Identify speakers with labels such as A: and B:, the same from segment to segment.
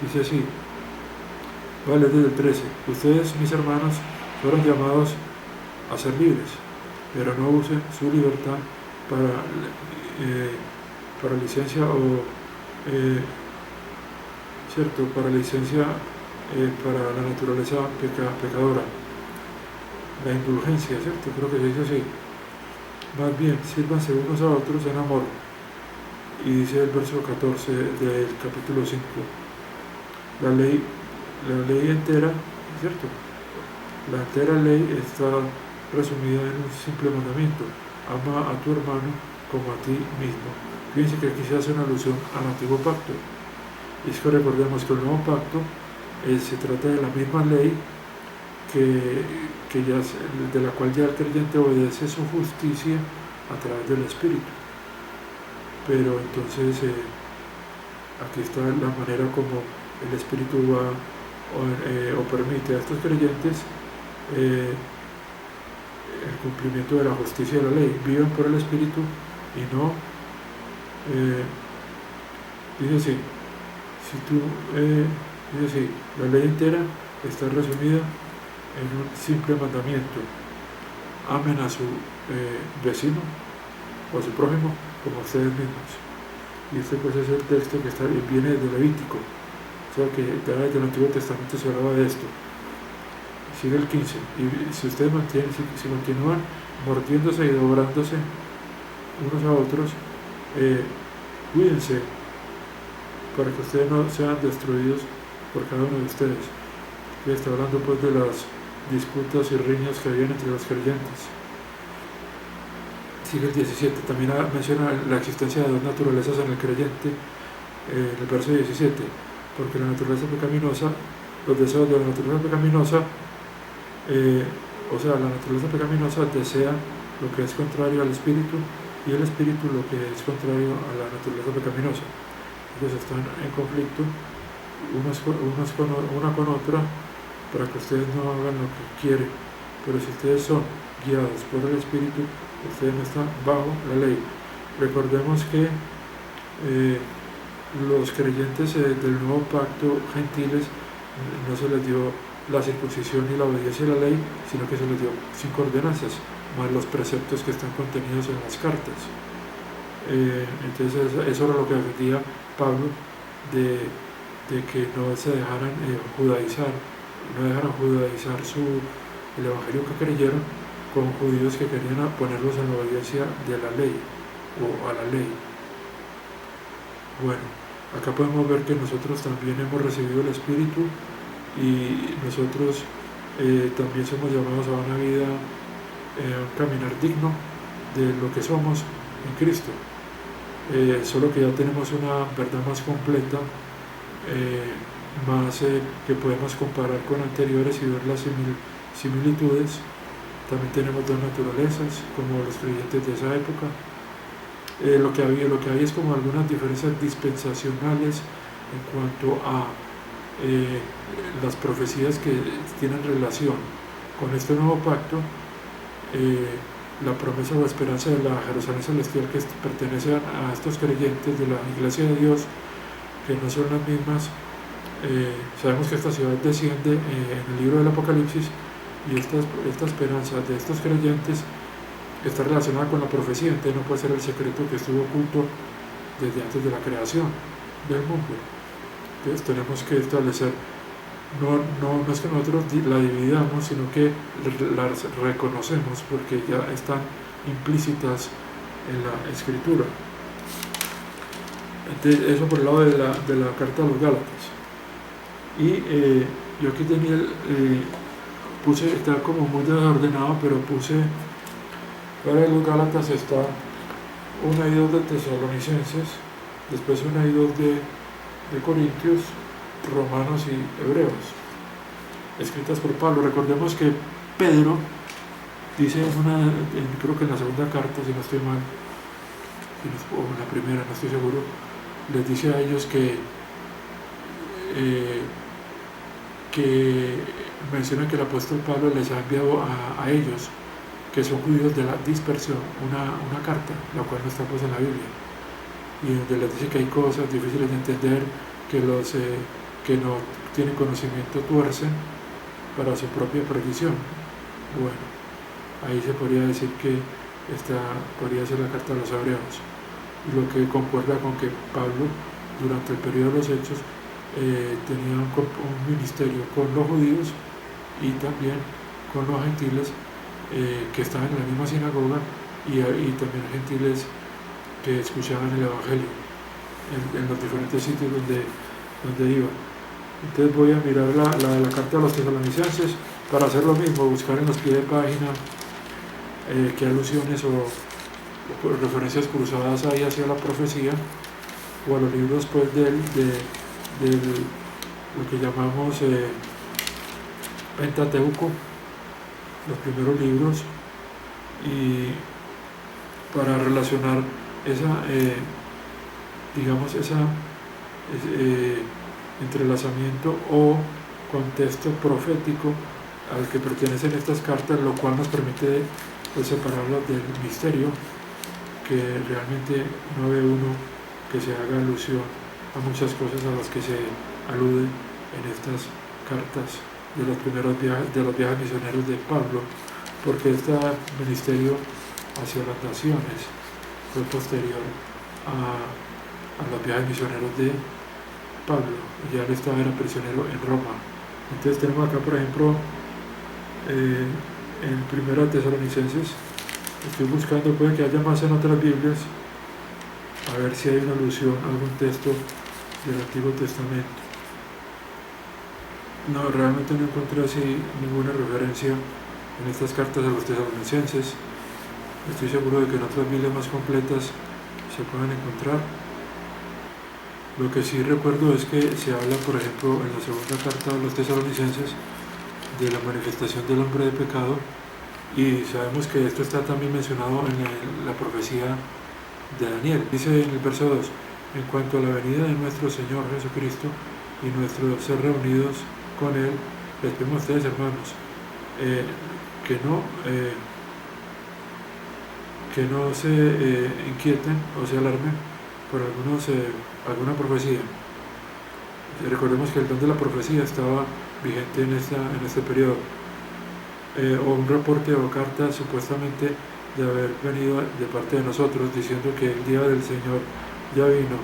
A: Dice así, vale, desde el 13, ustedes, mis hermanos, fueron llamados a ser libres, pero no usen su libertad para, para licencia o, eh, ¿cierto? Para licencia, para la naturaleza pecadora, la indulgencia, ¿cierto? Creo que se dice así. Más bien, sírvanse unos a otros en amor. Y dice el verso 14 del capítulo 5, la ley entera, ¿cierto? La entera ley está resumida en un simple mandamiento: ama a tu hermano como a ti mismo. Fíjense que aquí se hace una alusión al antiguo pacto. Y es que recordemos que el nuevo pacto se trata de la misma ley de la cual ya el creyente obedece su justicia a través del Espíritu. Pero entonces aquí está la manera como el Espíritu va o permite a estos creyentes el cumplimiento de la justicia de la ley. Vivan por el Espíritu y no, dice así, dice así, la ley entera está resumida en un simple mandamiento: amen a su vecino o a su prójimo como a ustedes mismos. Y este pues es el texto que viene de Levítico, o sea que ya desde el Antiguo Testamento se hablaba de esto. Sigue el 15, y si ustedes si continúan mordiéndose y devorándose unos a otros, cuídense para que ustedes no sean destruidos por cada uno de ustedes. Y está hablando pues de las disputas y riñas que habían entre los creyentes. Sigue el 17, también menciona la existencia de dos naturalezas en el creyente, en el verso 17, porque la naturaleza pecaminosa, los deseos de la naturaleza pecaminosa, la naturaleza pecaminosa desea lo que es contrario al espíritu, y el espíritu lo que es contrario a la naturaleza pecaminosa. Ellos están en conflicto una con otra, para que ustedes no hagan lo que quieren. Pero si ustedes son guiados por el Espíritu, ustedes no están bajo la ley. Recordemos que los creyentes del nuevo pacto gentiles no se les dio la circuncisión y la obediencia a la ley, sino que se les dio 5 ordenanzas, más los preceptos que están contenidos en las cartas. Entonces eso era lo que defendía Pablo, de que no se dejaran judaizar, no dejaran judaizar el evangelio que creyeron con judíos que querían ponerlos en la obediencia de la ley o a la ley. Bueno, acá podemos ver que nosotros también hemos recibido el Espíritu, y nosotros también somos llamados a una vida, un caminar digno de lo que somos en Cristo. Solo que ya tenemos una verdad más completa, que podemos comparar con anteriores y ver las similitudes. También tenemos dos naturalezas, como los creyentes de esa época. Lo que hay es como algunas diferencias dispensacionales en cuanto a las profecías que tienen relación con este nuevo pacto. La promesa o la esperanza de la Jerusalén celestial, que pertenece a estos creyentes de la Iglesia de Dios, que no son las mismas. Sabemos que esta ciudad desciende en el libro del Apocalipsis, y esta esperanza de estos creyentes está relacionada con la profecía. Entonces no puede ser el secreto que estuvo oculto desde antes de la creación del mundo. Entonces tenemos que establecer, no es que nosotros la dividamos, sino que las reconocemos porque ya están implícitas en la Escritura. Entonces, eso por el lado de la carta a los Gálatas. Y yo aquí tenía está como muy desordenado, pero puse para los Gálatas está 1 y 2 de Tesalonicenses, después 1 y 2 de Corintios, Romanos y Hebreos, escritas por Pablo. Recordemos que Pedro dice creo que en la segunda carta, si no estoy mal, o en la primera, no estoy seguro, les dice a ellos que menciona que el apóstol Pablo les ha enviado a ellos, que son judíos de la dispersión, una carta, la cual no está pues en la Biblia, y donde les dice que hay cosas difíciles de entender, que los que no tienen conocimiento tuercen para su propia perdición. Bueno, ahí se podría decir que esta podría ser la carta a los hebreos, y lo que concuerda con que Pablo durante el periodo de los Hechos tenía un ministerio con los judíos y también con los gentiles que estaban en la misma sinagoga, y también gentiles que escuchaban el Evangelio en los diferentes sitios donde iba. Entonces voy a mirar la carta a los tesalonicenses para hacer lo mismo, buscar en los pies de página qué alusiones o referencias cruzadas hay hacia la profecía, o a los libros pues de lo que llamamos Pentateuco, los primeros libros, y para relacionar ese entrelazamiento o contexto profético al que pertenecen estas cartas, lo cual nos permite pues separarlas del misterio, que realmente no ve uno que se haga alusión a muchas cosas a las que se alude en estas cartas de los primeros viajes misioneros de Pablo, porque este ministerio hacia las naciones fue posterior a los viajes misioneros de Pablo. Ya él era prisionero en Roma. Entonces tenemos acá, por ejemplo, en Primera Tesalonicenses, estoy buscando, puede que haya más en otras Biblias, a ver si hay una alusión a algún texto del Antiguo Testamento. No, realmente no encontré así ninguna referencia en estas cartas a los tesalonicenses. Estoy seguro de que en otras Biblias más completas se pueden encontrar. Lo que sí recuerdo es que se habla, por ejemplo, en la segunda carta a los tesalonicenses, de la manifestación del hombre de pecado, y sabemos que esto está también mencionado en la profecía de Daniel. Dice en el verso 2: en cuanto a la venida de nuestro Señor Jesucristo y nuestro ser reunidos con Él, les pedimos a ustedes, hermanos, que no se inquieten o se alarmen por alguna profecía. Recordemos que el don de la profecía estaba vigente en este periodo, o un reporte o carta supuestamente de haber venido de parte de nosotros diciendo que el día del Señor ya vino.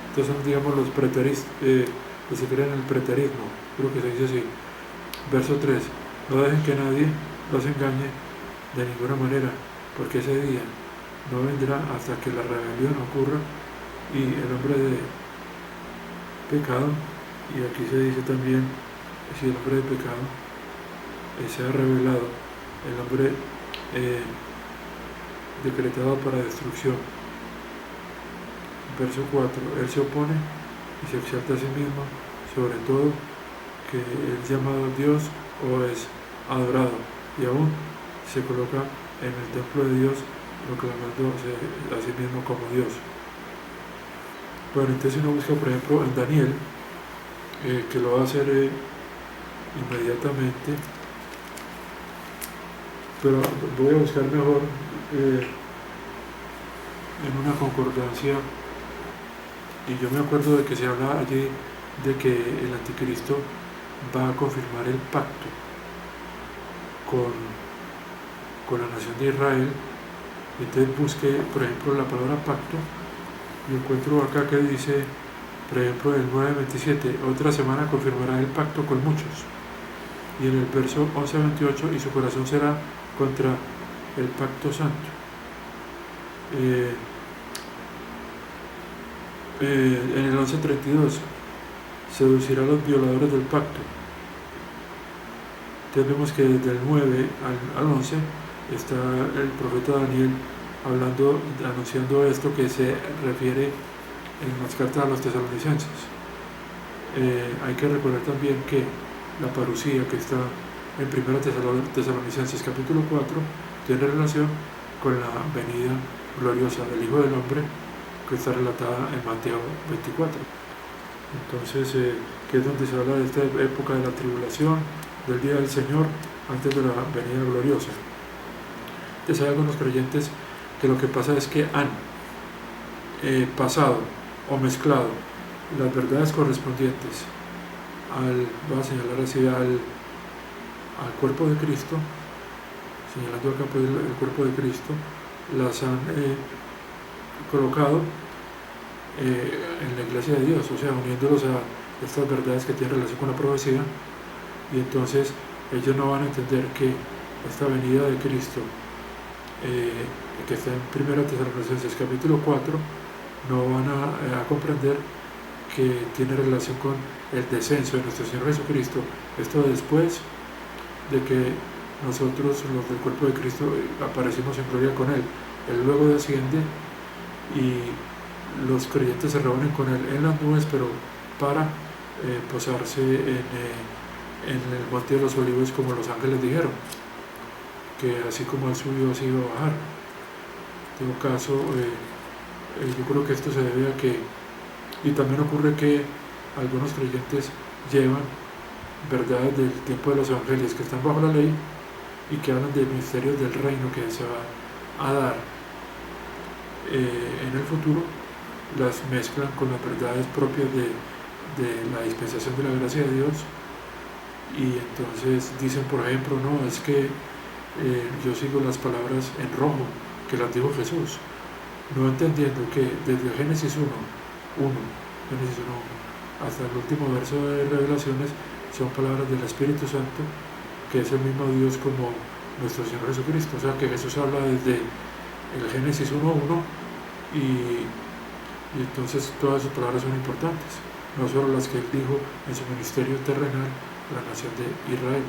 A: Entonces son, digamos, los preteristas, que se creen en el preterismo, creo que se dice así. Verso 3: no dejen que nadie los engañe de ninguna manera, porque ese día no vendrá hasta que la rebelión ocurra y el hombre de pecado, y aquí se dice también, si el hombre de pecado sea revelado, el hombre decretado para destrucción. Verso 4: él se opone y se exalta a sí mismo, sobre todo que es llamado Dios o es adorado, y aún se coloca en el templo de Dios proclamándose a sí mismo como Dios. Bueno, entonces uno busca, por ejemplo, en Daniel, que lo va a hacer inmediatamente, pero voy a buscar mejor en una concordancia, y yo me acuerdo de que se habla allí de que el anticristo va a confirmar el pacto con la nación de Israel. Entonces busqué, por ejemplo, la palabra pacto, y encuentro acá que dice, por ejemplo, en el 9:27, otra semana confirmará el pacto con muchos, y en el verso 11:28, y su corazón será contra el pacto santo. En el 11:32, seducirá a los violadores del pacto. Entonces vemos que desde el 9 al 11 está el profeta Daniel anunciando esto, que se refiere en las cartas a los tesalonicenses. Hay que recordar también que la parucía, que está en 1 Tesalonicenses capítulo 4, tiene relación con la venida gloriosa del Hijo del Hombre, que está relatada en Mateo 24. Entonces, que es donde se habla de esta época de la tribulación, del día del Señor, antes de la venida gloriosa. Entonces hay algunos creyentes que lo que pasa es que han pasado o mezclado las verdades correspondientes va a señalar así al cuerpo de Cristo, señalando acá pues el cuerpo de Cristo, las han colocado en la iglesia de Dios, o sea, uniéndolos a estas verdades que tienen relación con la profecía, y entonces ellos no van a entender que esta venida de Cristo, que está en 1 Tesalonicenses capítulo 4, no van a comprender que tiene relación con el descenso de nuestro Señor Jesucristo, esto después de que nosotros, los del cuerpo de Cristo, aparecimos en gloria con Él. Él luego desciende y los creyentes se reúnen con Él en las nubes, pero para posarse en el monte de los olivos, como los ángeles dijeron, que así como Él subió, así iba a bajar. En todo caso, yo creo que esto se debe a que, y también ocurre que algunos creyentes llevan verdades del tiempo de los evangelios que están bajo la ley y que hablan de misterios del reino que se va a dar en el futuro, las mezclan con las verdades propias de la dispensación de la gracia de Dios, y entonces dicen, por ejemplo, no, es que yo sigo las palabras en rojo que las dijo Jesús, no entendiendo que desde Génesis 1 hasta el último verso de Revelaciones son palabras del Espíritu Santo, que es el mismo Dios como nuestro Señor Jesucristo. O sea que Jesús habla desde el Génesis 1:1, y entonces todas sus palabras son importantes, no solo las que Él dijo en su ministerio terrenal a la nación de Israel.